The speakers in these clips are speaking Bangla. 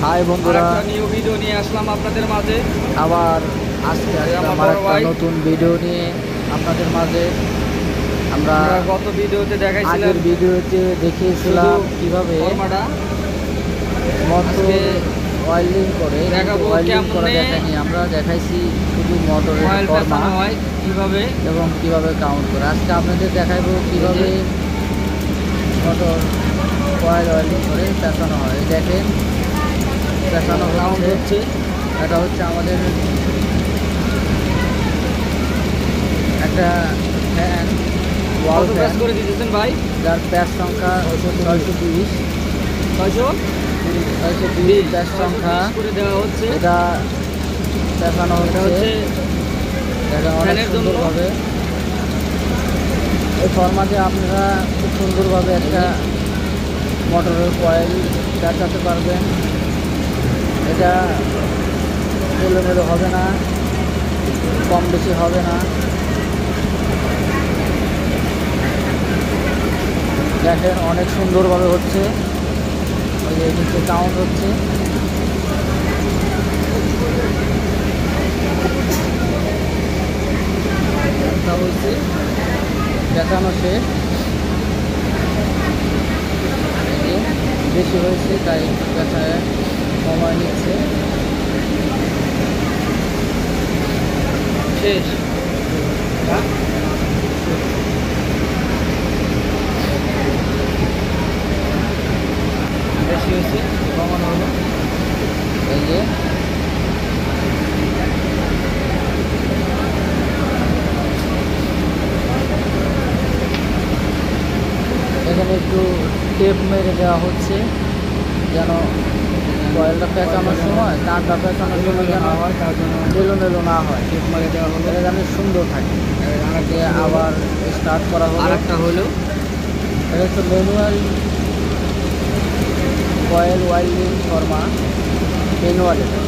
হাই বন্ধুরা, একটা নিউ ভিডিও নিয়ে আসলাম আপনাদের মাঝে। আবার আজকে আমার একটা নতুন ভিডিও নিয়ে আপনাদের মাঝে। আমরা গত ভিডিওতে দেখাইছিলাম, আগের ভিডিওতে দেখিয়েছিলাম কিভাবে মোটর ওয়েল্ডিং করে, ওয়েল্ডিং করা দেখাইনি। আমরা দেখাইছি শুধু মোটরের ফর্মা হয় কিভাবে এবং কিভাবে কাউন্ট করে। আজকে আপনাদের দেখাইবো কিভাবে মোটর কয়েল ওয়েল্ডিং করে পেঁচানো হয়। দেখেন পেঁচানো হচ্ছে। এটা হচ্ছে আমাদের একটা ফ্যান ওয়াল ফ্যান করে দিতেছেন ভাই, যার প্যাচ সংখ্যা 620 প্যাচ সংখ্যা করে দেওয়া হচ্ছে। এটা পেঁচানো হচ্ছে। এটা অনেক সুন্দরভাবে এই ফর্মাতে আপনারা খুব সুন্দরভাবে একটা মোটরের কয়েল পেঁচাতে পারবেন। এটা এলোমেলো হবে না, কম বেশি হবে না। দেখেন অনেক সুন্দরভাবে হচ্ছে। ওই যে নিচে কাউন্ট হচ্ছে। হচ্ছে পেঁচানো শেষ। বেশি হয়েছে তাই একটু পেঁচায় সময় নিচ্ছে। শেষ বেশি হয়েছে, কমানো হলো। এই যে এখানে একটু টেপ মেরে দেওয়া হচ্ছে যেন কয়েলটা পেঁচানোর সময়, তারটা পেঁচানোর সময় যেন এলোমেলো না হয়। টেপ মেরে দেওয়া হলো যেন সুন্দর থাকে। আবার স্টার্ট করা হলো। আরেকটা হলো, এটা হচ্ছে ম্যানুয়াল কয়েল ওয়েল্ডিং ফর্মা, ম্যানুয়াল। এটা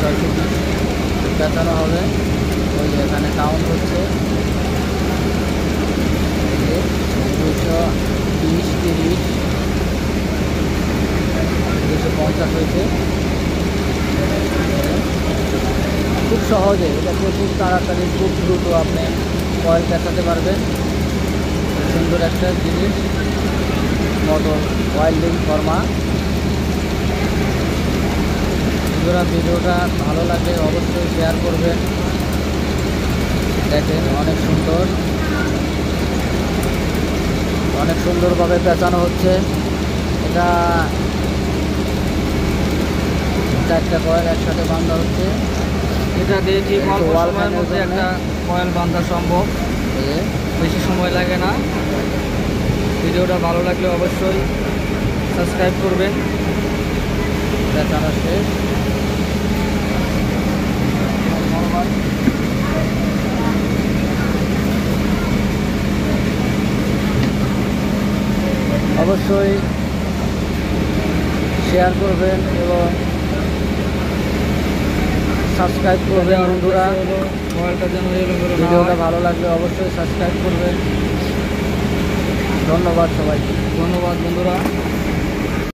620 পেঁচানো হবে। ওই যে এখানে কাউন্ট হচ্ছে 220, 30, 250 হয়েছে। খুব সহজে এটাকে খুব তাড়াতাড়ি খুব দ্রুত আপনি কয়েল পেঁচাতে পারবেন। সুন্দর একটা জিনিস মোটর ওয়েল্ডিং ফর্মা। বন্ধুরা ভিডিওটা ভালো লাগলে অবশ্যই শেয়ার করবেন। দেখেন অনেক সুন্দরভাবে পেঁচানো হচ্ছে। এটা 4টা কয়েল একসাথে বাঁধা হচ্ছে। এটা দিয়ে ঠিক অল্প সময়ের মধ্যে একটা কয়েল বাঁধা সম্ভব, বেশি সময় লাগে না। ভিডিওটা ভালো লাগলে অবশ্যই সাবস্ক্রাইব করবেন। পেঁচানো শেষ। অবশ্যই শেয়ার করবেন এবং সাবস্ক্রাইব করবেন বন্ধুরা। ভিডিওটা ভালো লাগলে অবশ্যই সাবস্ক্রাইব করবেন। ধন্যবাদ সবাইকে। ধন্যবাদ বন্ধুরা।